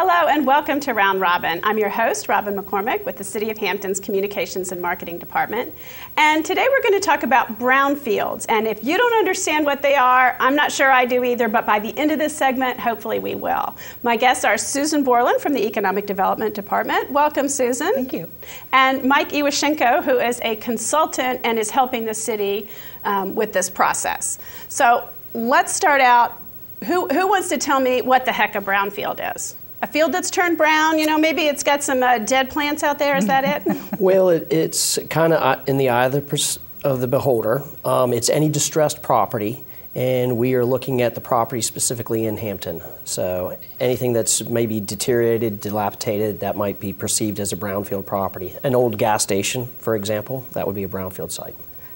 Hello and welcome to Round Robin. I'm your host, Robin McCormick, with the City of Hampton's Communications and Marketing Department. And today we're going to talk about brownfields. And if you don't understand what they are, I'm not sure I do either, but by the end of this segment, hopefully we will. My guests are Susan Borland from the Economic Development Department. Welcome, Susan. Thank you. And Mike Iwashenko, who is a consultant and is helping the city with this process. So let's start out. Who wants to tell me what the heck a brownfield is? A field that's turned brown, you know, maybe it's got some dead plants out there, is that it? Well, it's kind of in the eye of the beholder. It's any distressed property, and we are looking at the property specifically in Hampton. So anything that's maybe deteriorated, dilapidated, that might be perceived as a brownfield property. An old gas station, for example, that would be a brownfield site.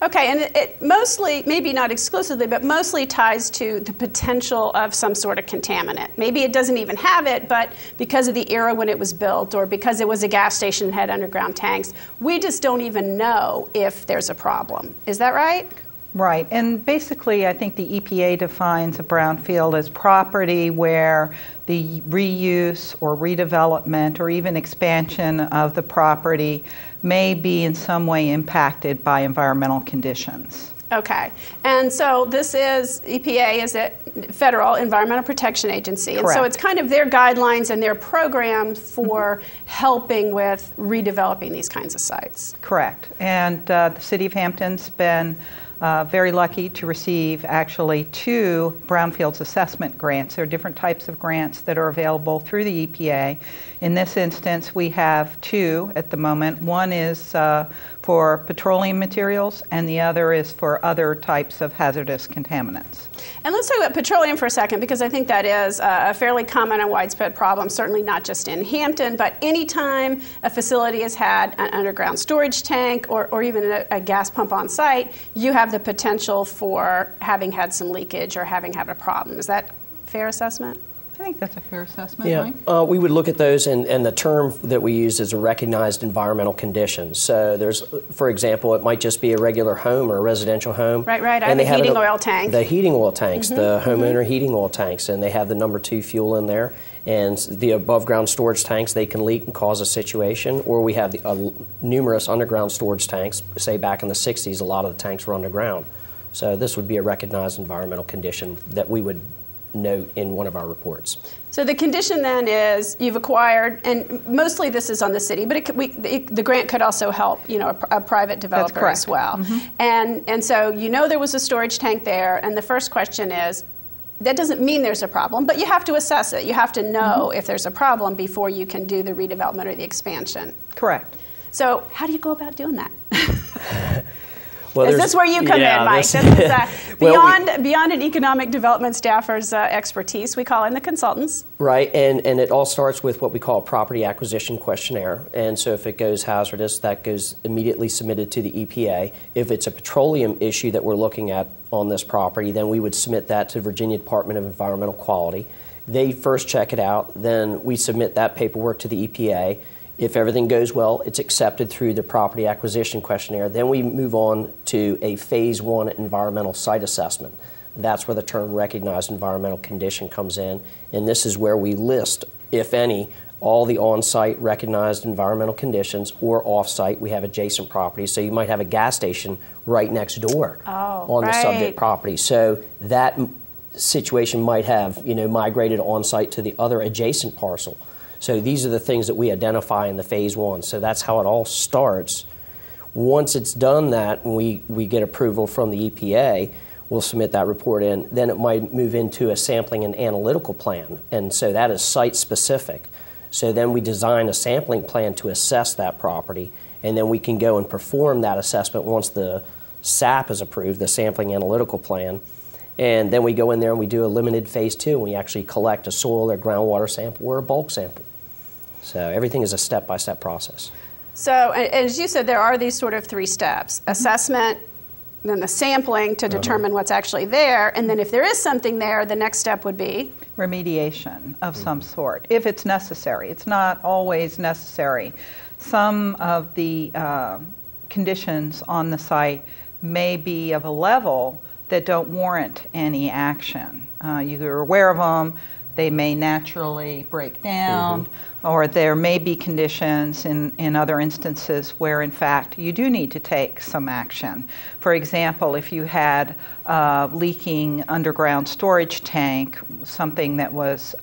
Okay, and it mostly, maybe not exclusively, but mostly ties to the potential of some sort of contaminant. Maybe it doesn't even have it, but because of the era when it was built or because it was a gas station and had underground tanks, we just don't even know if there's a problem. Is that right? Right, and basically I think the EPA defines a brownfield as property where the reuse or redevelopment or even expansion of the property may be in some way impacted by environmental conditions. Okay, and so this is, EPA is a federal Environmental Protection Agency, and Correct. so it's kind of their guidelines and their programs for helping with redeveloping these kinds of sites. Correct, and the City of Hampton's been very lucky to receive actually 2 brownfields assessment grants. There are different types of grants that are available through the EPA. In this instance, we have 2 at the moment. One is for petroleum materials, and the other is for other types of hazardous contaminants. And let's talk about petroleum for a second, because I think that is a fairly common and widespread problem, certainly not just in Hampton, but anytime a facility has had an underground storage tank or even a gas pump on site, you have the potential for having had some leakage or having had a problem. Is that a fair assessment? I think that's a fair assessment, Yeah, Mike. we would look at those, and the term that we use is a recognized environmental condition. So there's, for example, it might just be a regular home or a residential home. Right, I and have a heating oil tank. The heating oil tanks, the homeowner heating oil tanks, and they have the number 2 fuel in there. And the above ground storage tanks, they can leak and cause a situation. Or we have numerous underground storage tanks. Say back in the 60s, a lot of the tanks were underground. So this would be a recognized environmental condition that we would note in one of our reports. So the condition then is you've acquired, and mostly this is on the city, but the grant could also help, you know, a private developer as well. And so you know there was a storage tank there, and the first question is, that doesn't mean there's a problem, but you have to assess it. You have to know if there's a problem before you can do the redevelopment or the expansion. Correct. So how do you go about doing that? Well, is this where you come in, Mike? This is beyond an economic development staffer's expertise. We call in the consultants. Right, and it all starts with what we call a property acquisition questionnaire. And so if it goes hazardous, that goes immediately submitted to the EPA. If it's a petroleum issue that we're looking at on this property, then we would submit that to Virginia Department of Environmental Quality. They first check it out, then we submit that paperwork to the EPA. If everything goes well, it's accepted through the property acquisition questionnaire. Then we move on to a phase 1 environmental site assessment. That's where the term recognized environmental condition comes in. And this is where we list, if any, all the on-site recognized environmental conditions, or off-site. We have adjacent properties. So you might have a gas station right next door on the subject property. So that situation might have, you know, migrated on-site to the other adjacent parcel. So these are the things that we identify in the phase 1. So that's how it all starts. Once it's done that, and we get approval from the EPA, we'll submit that report in. Then it might move into a sampling and analytical plan. And so that is site specific. So then we design a sampling plan to assess that property. And then we can go and perform that assessment once the SAP is approved, the sampling analytical plan. And then we go in there and we do a limited phase 2, and we actually collect a soil or groundwater sample or a bulk sample. So everything is a step-by-step process. So as you said, there are these sort of 3 steps: assessment, then the sampling to determine what's actually there, and then if there is something there, the next step would be? Remediation of some sort, if it's necessary. It's not always necessary. Some of the conditions on the site may be of a level that don't warrant any action. You're aware of them, they may naturally break down, or there may be conditions in other instances where, in fact, you do need to take some action. For example, if you had a leaking underground storage tank, something that was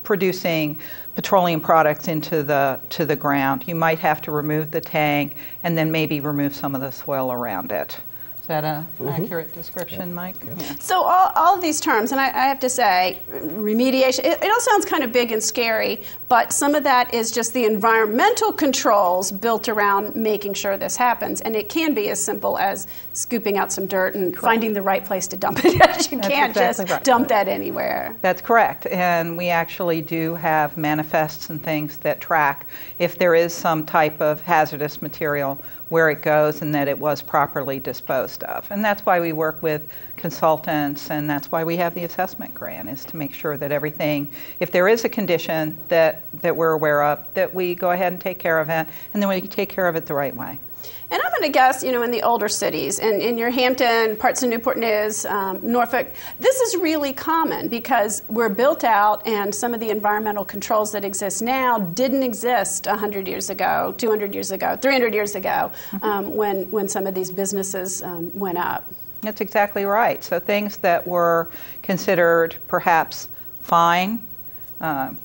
producing petroleum products into the ground, you might have to remove the tank and then maybe remove some of the soil around it. Is that an accurate description, Mike? Yeah. So all of these terms, and I have to say, remediation, it all sounds kind of big and scary, but some of that is just the environmental controls built around making sure this happens. And it can be as simple as scooping out some dirt and finding the right place to dump it. You can't just dump that anywhere. That's correct. And we actually do have manifests and things that track if there is some type of hazardous material, where it goes and that it was properly disposed of. And that's why we work with consultants, and that's why we have the assessment grant, is to make sure that everything, if there is a condition that we're aware of, that we go ahead and take care of it, and then we take care of it the right way. And I'm going to guess, in the older cities, and in your Hampton, parts of Newport News, Norfolk, this is really common because we're built out and some of the environmental controls that exist now didn't exist 100 years ago, 200 years ago, 300 years ago, when some of these businesses went up. That's exactly right. So things that were considered perhaps fine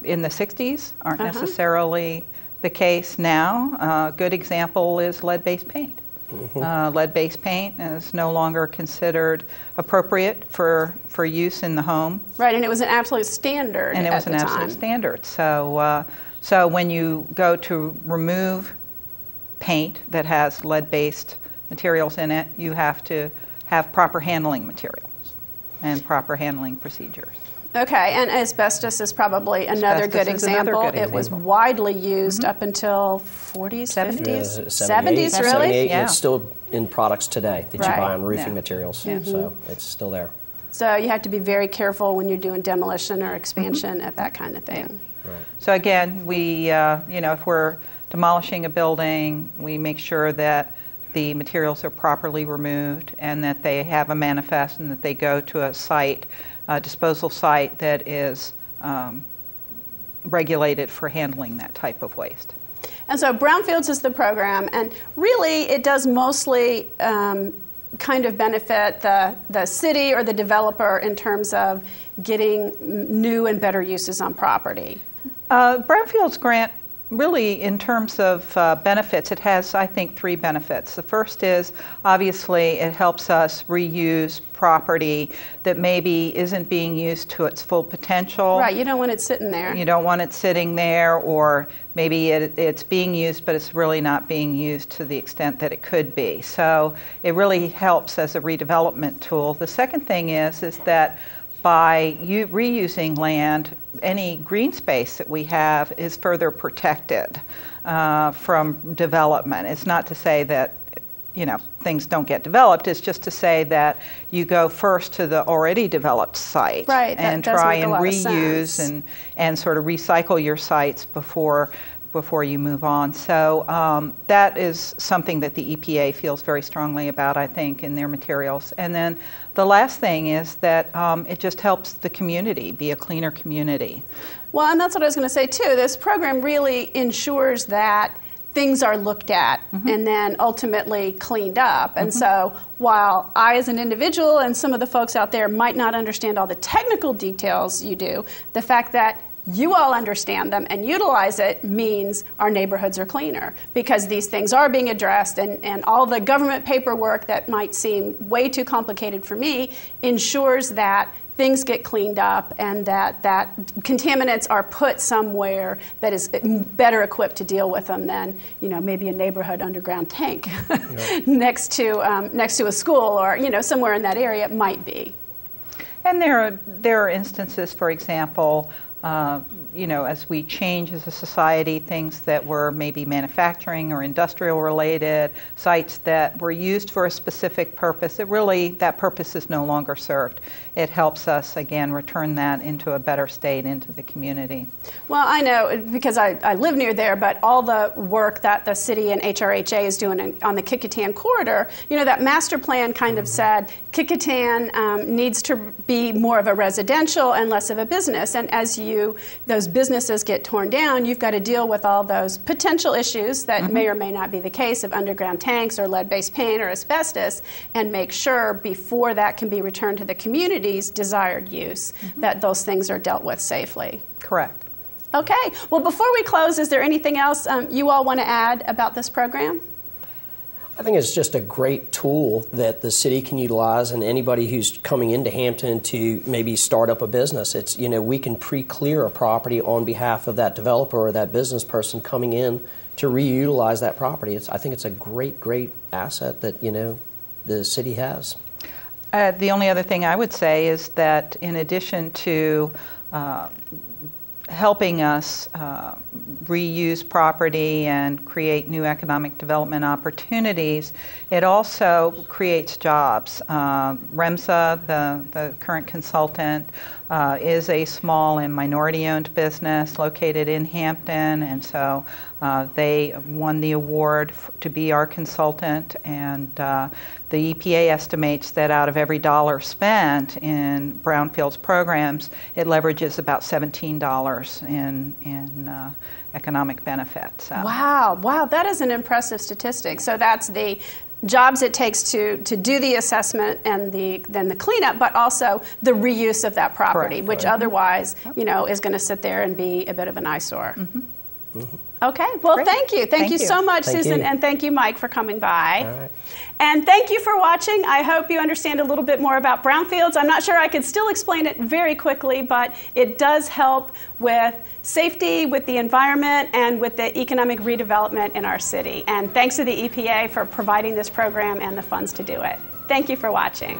in the 60s aren't necessarily the case now. A good example is lead-based paint. Lead-based paint is no longer considered appropriate for use in the home. Right, and it was an absolute standard. And it was an absolute standard. So, so when you go to remove paint that has lead-based materials in it, you have to have proper handling materials and proper handling procedures. Okay, and asbestos is probably another good example. It was widely used up until 40s, 50s, 70s, really? Yeah. It's still in products today that you buy on roofing materials, so it's still there. So you have to be very careful when you're doing demolition or expansion at that kind of thing. Right. So again, we, if we're demolishing a building, we make sure that the materials are properly removed and that they have a manifest and that they go to a site, disposal site that is regulated for handling that type of waste. And so brownfields is the program, and really it does mostly kind of benefit the city or the developer in terms of getting new and better uses on property. Brownfields grant, really, in terms of benefits, it has, I think, 3 benefits. The first is, obviously, it helps us reuse property that maybe isn't being used to its full potential. Right, you don't want it sitting there. You don't want it sitting there, or maybe it's being used, but it's really not being used to the extent that it could be. So it really helps as a redevelopment tool. The second thing is that by reusing land, any green space that we have is further protected from development. It's not to say that things don't get developed. It's just to say that you go first to the already developed site, and try and reuse and sort of recycle your sites before you move on. So that is something that the EPA feels very strongly about, I think, in their materials. And then the last thing is that it just helps the community be a cleaner community. Well, and that's what I was going to say too. This program really ensures that things are looked at and then ultimately cleaned up. And so while I as an individual and some of the folks out there might not understand all the technical details you do, the fact that you all understand them and utilize it means our neighborhoods are cleaner, because these things are being addressed, and all the government paperwork that might seem way too complicated for me ensures that things get cleaned up and that contaminants are put somewhere that is better equipped to deal with them than maybe a neighborhood underground tank next to a school, or somewhere in that area it might be. And there are instances, for example, as we change as a society, things that were maybe manufacturing or industrial related, sites that were used for a specific purpose, that purpose is no longer served. It helps us, again, return that into a better state into the community. Well, I know because I live near there, but all the work that the city and HRHA is doing on the Kecoughtan corridor, that master plan kind of said Kecoughtan needs to be more of a residential and less of a business. And as those businesses get torn down, you've got to deal with all those potential issues that may or may not be the case of underground tanks or lead-based paint or asbestos, and make sure before that can be returned to the community's desired use that those things are dealt with safely. Correct. Okay. Well, before we close, is there anything else you all want to add about this program? I think it's just a great tool that the city can utilize, and anybody who's coming into Hampton to maybe start up a business. It's, we can pre-clear a property on behalf of that developer or that business person coming in to reutilize that property. I think it's a great, great asset that, the city has. The only other thing I would say is that in addition to helping us reuse property and create new economic development opportunities, it also creates jobs. REMSA, the current consultant, is a small and minority-owned business located in Hampton, and so they won the award to be our consultant, and the EPA estimates that out of every dollar spent in brownfields programs, it leverages about $17 in economic benefits. Wow, that is an impressive statistic. So that's the jobs it takes to do the assessment and then the cleanup, but also the reuse of that property, correct, which otherwise, is going to sit there and be a bit of an eyesore. Okay, well, Great. thank you. Thank you so much, Thank Susan, you. and thank you, Mike, for coming by. All right. And thank you for watching. I hope you understand a little bit more about brownfields. I'm not sure I could still explain it very quickly, but it does help with safety, with the environment, and with the economic redevelopment in our city. And thanks to the EPA for providing this program and the funds to do it. Thank you for watching.